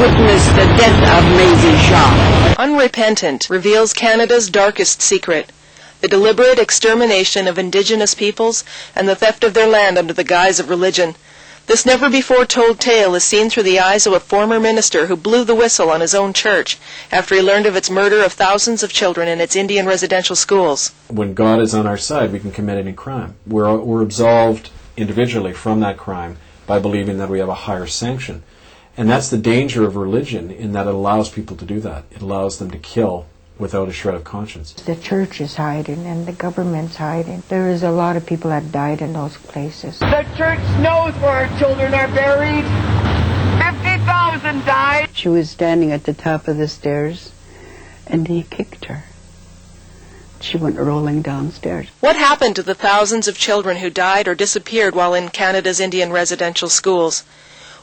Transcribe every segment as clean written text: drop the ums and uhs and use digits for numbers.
witness the death of Maisie Shaw. Unrepentant reveals Canada's darkest secret, the deliberate extermination of Indigenous peoples and the theft of their land under the guise of religion. This never-before-told tale is seen through the eyes of a former minister who blew the whistle on his own church after he learned of its murder of thousands of children in its Indian residential schools. When God is on our side, we can commit any crime. We're absolved individually from that crime by believing that we have a higher sanction. And that's the danger of religion, in that it allows people to do that. It allows them to kill without a shred of conscience. The church is hiding and the government's hiding. There is a lot of people that died in those places. The church knows where our children are buried. 50,000 died. She was standing at the top of the stairs and he kicked her. She went rolling downstairs. What happened to the thousands of children who died or disappeared while in Canada's Indian residential schools?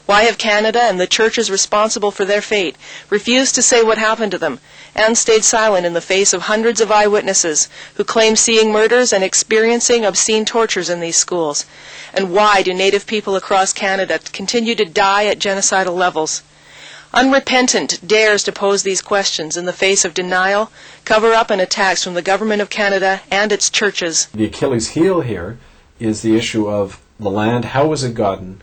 Why have Canada and the churches responsible for their fate refused to say what happened to them and stayed silent in the face of hundreds of eyewitnesses who claim seeing murders and experiencing obscene tortures in these schools? And why do Native people across Canada continue to die at genocidal levels? Unrepentant dares to pose these questions in the face of denial, cover-up, and attacks from the Government of Canada and its churches. The Achilles heel here is the issue of the land. How was it gotten?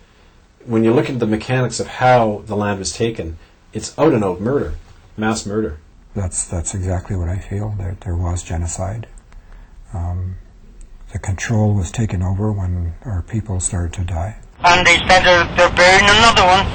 When you look at the mechanics of how the land was taken, it's out-and-out murder, mass murder. That's exactly what I feel. There was genocide. The control was taken over when our people started to die. And they said they're burying another one.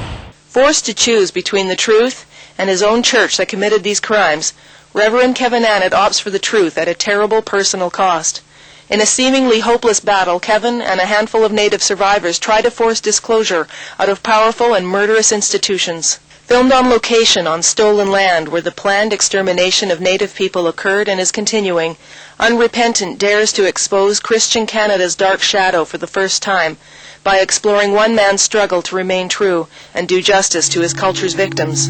Forced to choose between the truth and his own church that committed these crimes, Reverend Kevin Annett opts for the truth at a terrible personal cost. In a seemingly hopeless battle, Kevin and a handful of Native survivors try to force disclosure out of powerful and murderous institutions. Filmed on location on stolen land where the planned extermination of Native people occurred and is continuing, Unrepentant dares to expose Christian Canada's dark shadow for the first time by exploring one man's struggle to remain true and do justice to his culture's victims.